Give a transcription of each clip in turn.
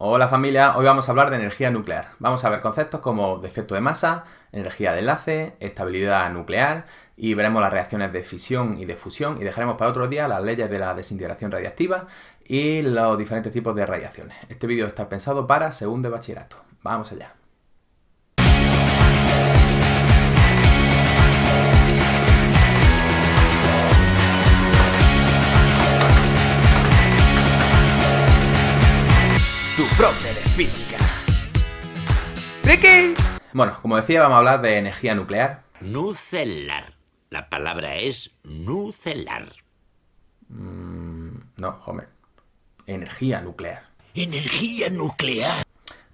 Hola familia, hoy vamos a hablar de energía nuclear. Vamos a ver conceptos como defecto de masa, energía de enlace, estabilidad nuclear y veremos las reacciones de fisión y de fusión y dejaremos para otro día las leyes de la desintegración radiactiva y los diferentes tipos de radiaciones. Este vídeo está pensado para segundo de bachillerato. Vamos allá. Tu profe de física. ¡Ricky! Bueno, como decía, vamos a hablar de energía nuclear. Nucelar. La palabra es nucelar. No, Homer. Energía nuclear. Energía nuclear.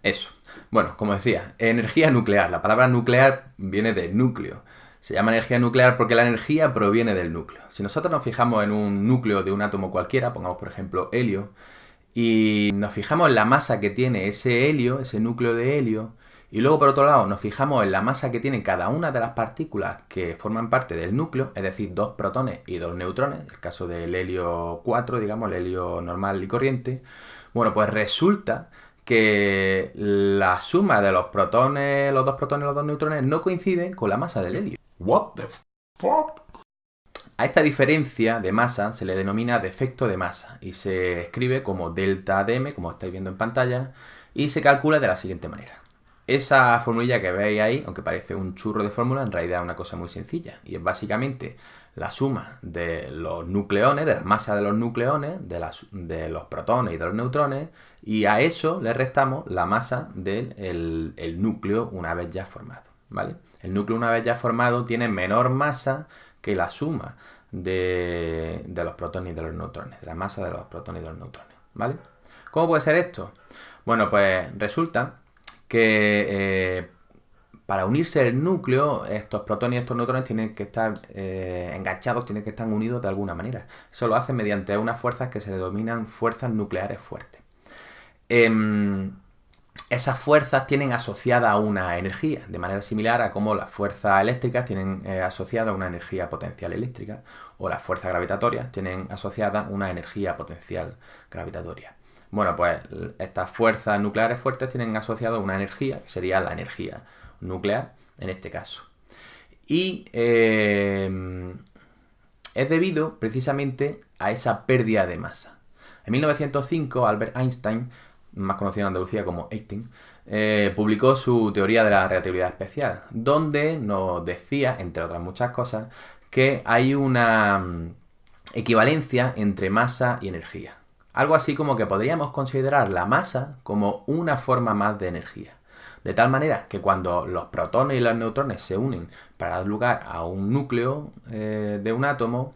Eso. Bueno, como decía, energía nuclear. La palabra nuclear viene de núcleo. Se llama energía nuclear porque la energía proviene del núcleo. Si nosotros nos fijamos en un núcleo de un átomo cualquiera, pongamos por ejemplo helio, y nos fijamos en la masa que tiene ese helio, ese núcleo de helio, y luego por otro lado nos fijamos en la masa que tiene cada una de las partículas que forman parte del núcleo, es decir, 2 protones y 2 neutrones, el caso del helio 4, digamos, el helio normal y corriente, bueno, pues resulta que la suma de los protones, los 2 protones y los 2 neutrones no coinciden con la masa del helio. What the fuck? A esta diferencia de masa se le denomina defecto de masa y se escribe como delta dm, como estáis viendo en pantalla, y se calcula de la siguiente manera. Esa formulilla que veis ahí, aunque parece un churro de fórmula, en realidad es una cosa muy sencilla y es básicamente la suma de los nucleones, de la masa de los nucleones, de los protones y de los neutrones, y a eso le restamos la masa del núcleo una vez ya formado, ¿vale? El núcleo una vez ya formado tiene menor masa que la suma de los protones y de los neutrones, de la masa de los protones y de los neutrones, ¿vale? ¿Cómo puede ser esto? Bueno, pues resulta que para unirse el núcleo, estos protones y estos neutrones tienen que estar enganchados, tienen que estar unidos de alguna manera. Eso lo hacen mediante unas fuerzas que se denominan fuerzas nucleares fuertes. Esas fuerzas tienen asociada una energía, de manera similar a como las fuerzas eléctricas tienen asociada una energía potencial eléctrica o las fuerzas gravitatorias tienen asociada una energía potencial gravitatoria. Bueno, pues estas fuerzas nucleares fuertes tienen asociada una energía, que sería la energía nuclear en este caso. Y es debido precisamente a esa pérdida de masa. En 1905, Albert Einstein, más conocido en Andalucía como Einstein, publicó su teoría de la relatividad especial, donde nos decía, entre otras muchas cosas, que hay una equivalencia entre masa y energía. Algo así como que podríamos considerar la masa como una forma más de energía. De tal manera que cuando los protones y los neutrones se unen para dar lugar a un núcleo de un átomo,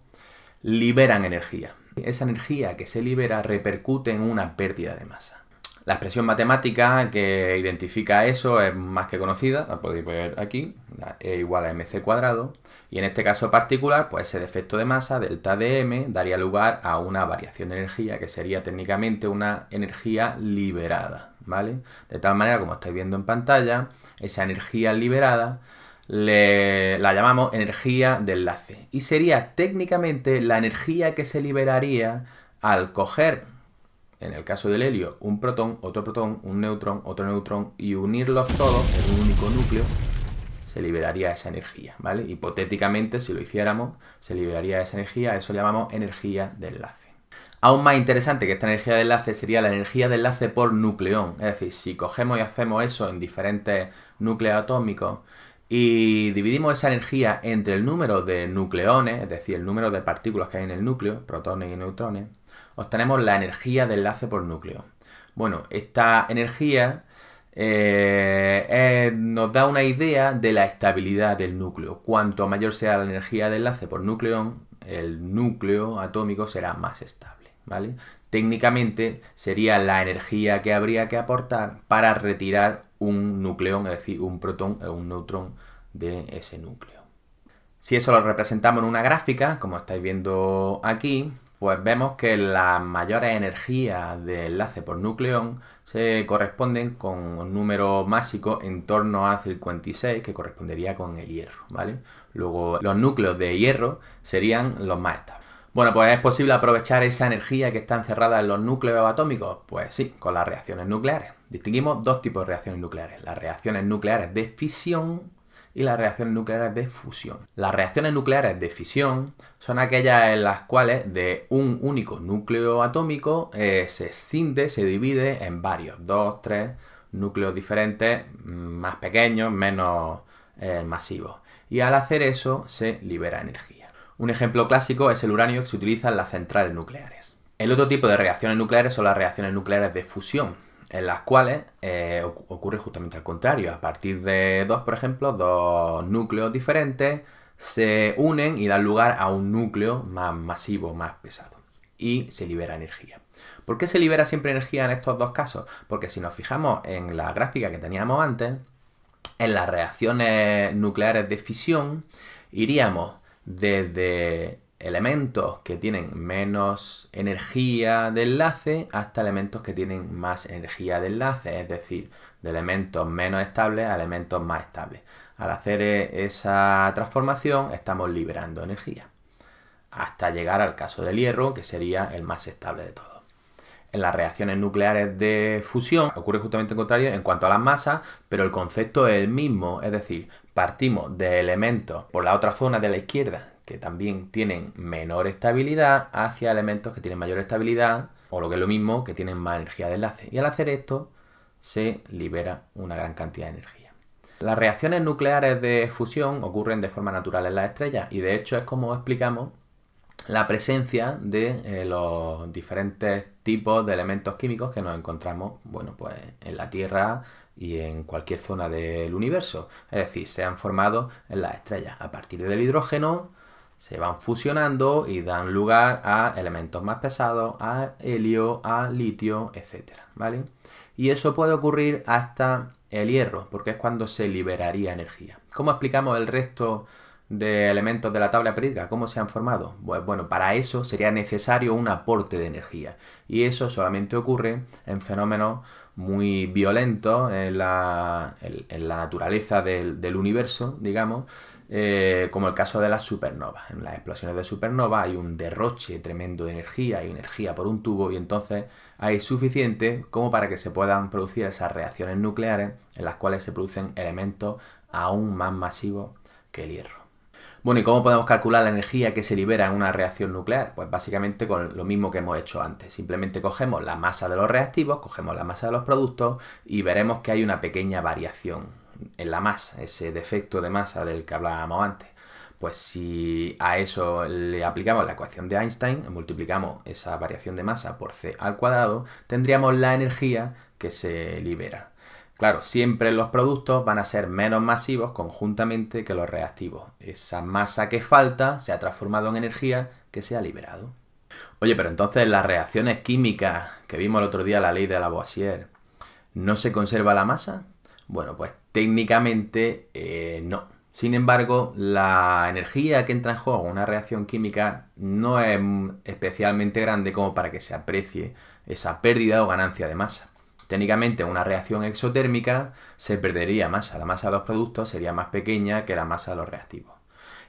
liberan energía. Esa energía que se libera repercute en una pérdida de masa. La expresión matemática que identifica eso es más que conocida, la podéis ver aquí, E igual a mc cuadrado, y en este caso particular, pues ese defecto de masa, delta de m, daría lugar a una variación de energía que sería técnicamente una energía liberada, ¿vale? De tal manera, como estáis viendo en pantalla, esa energía liberada la llamamos energía de enlace y sería técnicamente la energía que se liberaría al coger, en el caso del helio, un protón, un neutrón, otro neutrón y unirlos todos en un único núcleo, se liberaría esa energía, ¿vale? Hipotéticamente, si lo hiciéramos, se liberaría esa energía, eso le llamamos energía de enlace. Aún más interesante que esta energía de enlace sería la energía de enlace por nucleón, es decir, si cogemos y hacemos eso en diferentes núcleos atómicos y dividimos esa energía entre el número de nucleones, es decir, el número de partículas que hay en el núcleo, protones y neutrones, obtenemos la energía de enlace por núcleo. Bueno, esta energía nos da una idea de la estabilidad del núcleo. Cuanto mayor sea la energía de enlace por nucleón, el núcleo atómico será más estable, ¿vale? Técnicamente sería la energía que habría que aportar para retirar un nucleón, es decir, un protón o un neutrón de ese núcleo. Si eso lo representamos en una gráfica, como estáis viendo aquí, pues vemos que las mayores energías de enlace por nucleón se corresponden con un número másico en torno a 56, que correspondería con el hierro, ¿vale? Luego los núcleos de hierro serían los más estables. Bueno, pues ¿es posible aprovechar esa energía que está encerrada en los núcleos atómicos? Pues sí, con las reacciones nucleares. Distinguimos dos tipos de reacciones nucleares: las reacciones nucleares de fisión y las reacciones nucleares de fusión. Las reacciones nucleares de fisión son aquellas en las cuales de un único núcleo atómico se escinde, se divide en varios, 2, 3 núcleos diferentes, más pequeños, menos masivos. Y al hacer eso se libera energía. Un ejemplo clásico es el uranio que se utiliza en las centrales nucleares. El otro tipo de reacciones nucleares son las reacciones nucleares de fusión, en las cuales ocurre justamente al contrario. A partir de dos, por ejemplo, dos núcleos diferentes se unen y dan lugar a un núcleo más masivo, más pesado. Y se libera energía. ¿Por qué se libera siempre energía en estos dos casos? Porque si nos fijamos en la gráfica que teníamos antes, en las reacciones nucleares de fisión iríamos desde elementos que tienen menos energía de enlace hasta elementos que tienen más energía de enlace, es decir, de elementos menos estables a elementos más estables. Al hacer esa transformación estamos liberando energía, hasta llegar al caso del hierro, que sería el más estable de todos. En las reacciones nucleares de fusión ocurre justamente el contrario en cuanto a las masas, pero el concepto es el mismo, es decir, partimos de elementos por la otra zona de la izquierda que también tienen menor estabilidad hacia elementos que tienen mayor estabilidad, o lo que es lo mismo, que tienen más energía de enlace. Y al hacer esto se libera una gran cantidad de energía. Las reacciones nucleares de fusión ocurren de forma natural en las estrellas y de hecho es como explicamos la presencia de los diferentes tipos de elementos químicos que nos encontramos, bueno, pues en la Tierra y en cualquier zona del universo. Es decir, se han formado en las estrellas. A partir del hidrógeno se van fusionando y dan lugar a elementos más pesados, a helio, a litio, etc. ¿Vale? Y eso puede ocurrir hasta el hierro, porque es cuando se liberaría energía. ¿Cómo explicamos el resto de elementos de la tabla periódica? ¿Cómo se han formado? Pues bueno, para eso sería necesario un aporte de energía. Y eso solamente ocurre en fenómenos muy violentos en la naturaleza del universo, digamos, como el caso de las supernovas. En las explosiones de supernova hay un derroche tremendo de energía, hay energía por un tubo y entonces hay suficiente como para que se puedan producir esas reacciones nucleares en las cuales se producen elementos aún más masivos que el hierro. Bueno, ¿y cómo podemos calcular la energía que se libera en una reacción nuclear? Pues básicamente con lo mismo que hemos hecho antes. Simplemente cogemos la masa de los reactivos, cogemos la masa de los productos y veremos que hay una pequeña variación en la masa, ese defecto de masa del que hablábamos antes. Pues si a eso le aplicamos la ecuación de Einstein, multiplicamos esa variación de masa por c al cuadrado, tendríamos la energía que se libera. Claro, siempre los productos van a ser menos masivos conjuntamente que los reactivos. Esa masa que falta se ha transformado en energía que se ha liberado. Oye, pero entonces las reacciones químicas que vimos el otro día, la ley de Lavoisier, ¿no se conserva la masa? Bueno, pues técnicamente no. Sin embargo, la energía que entra en juego en una reacción química no es especialmente grande como para que se aprecie esa pérdida o ganancia de masa. Técnicamente, en una reacción exotérmica se perdería masa. La masa de los productos sería más pequeña que la masa de los reactivos.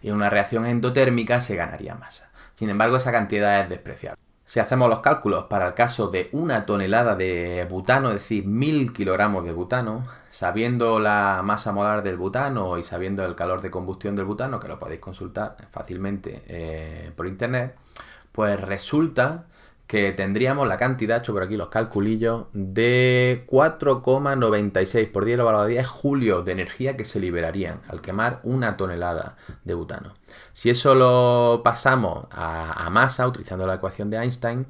Y en una reacción endotérmica se ganaría masa. Sin embargo, esa cantidad es despreciable. Si hacemos los cálculos para el caso de 1 tonelada de butano, es decir, 1000 kilogramos de butano, sabiendo la masa molar del butano y sabiendo el calor de combustión del butano, que lo podéis consultar fácilmente por internet, pues resulta que tendríamos la cantidad, hecho por aquí los calculillos, de 4,96 por 10 elevado a 10 julios de energía que se liberarían al quemar 1 tonelada de butano. Si eso lo pasamos a masa, utilizando la ecuación de Einstein,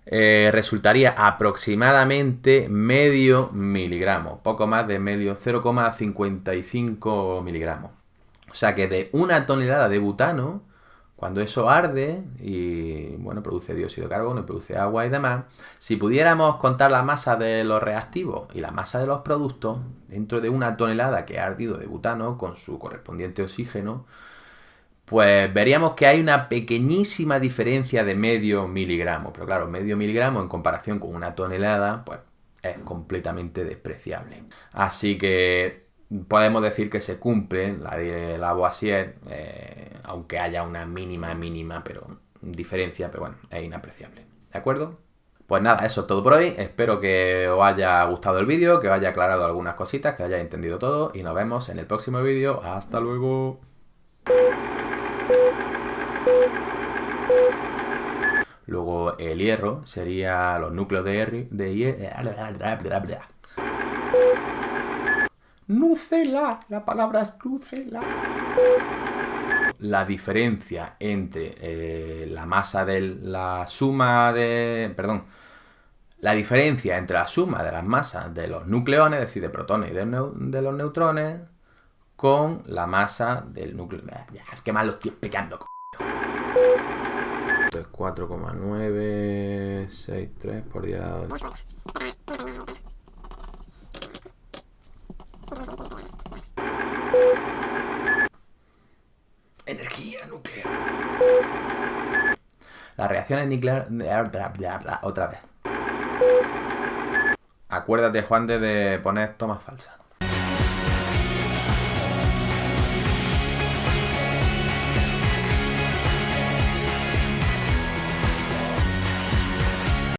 resultaría aproximadamente medio miligramo, poco más de medio, 0,55 miligramos. O sea que de 1 tonelada de butano, cuando eso arde y bueno, produce dióxido de carbono y produce agua y demás, si pudiéramos contar la masa de los reactivos y la masa de los productos dentro de 1 tonelada que ha ardido de butano con su correspondiente oxígeno, pues veríamos que hay una pequeñísima diferencia de medio miligramo. Pero claro, medio miligramo en comparación con 1 tonelada, pues es completamente despreciable. Así que podemos decir que se cumple la de Lavoisier, aunque haya una mínima, pero diferencia, pero bueno, es inapreciable. ¿De acuerdo? Pues nada, eso es todo por hoy. Espero que os haya gustado el vídeo, que os haya aclarado algunas cositas, que hayáis entendido todo y nos vemos en el próximo vídeo. ¡Hasta luego! Luego el hierro sería los núcleos de hierro. Nucelar, la palabra es nucelar. La diferencia entre la masa de la suma de... Perdón. La diferencia entre la suma de las masas de los nucleones, es decir, de protones y de los neutrones, con la masa del núcleo... Es que mal lo estoy explicando, Esto es 4,963 por 10 a la 12. Energía nuclear. Las reacciones nucleares... Otra vez. Acuérdate, Juan, de poner tomas falsas.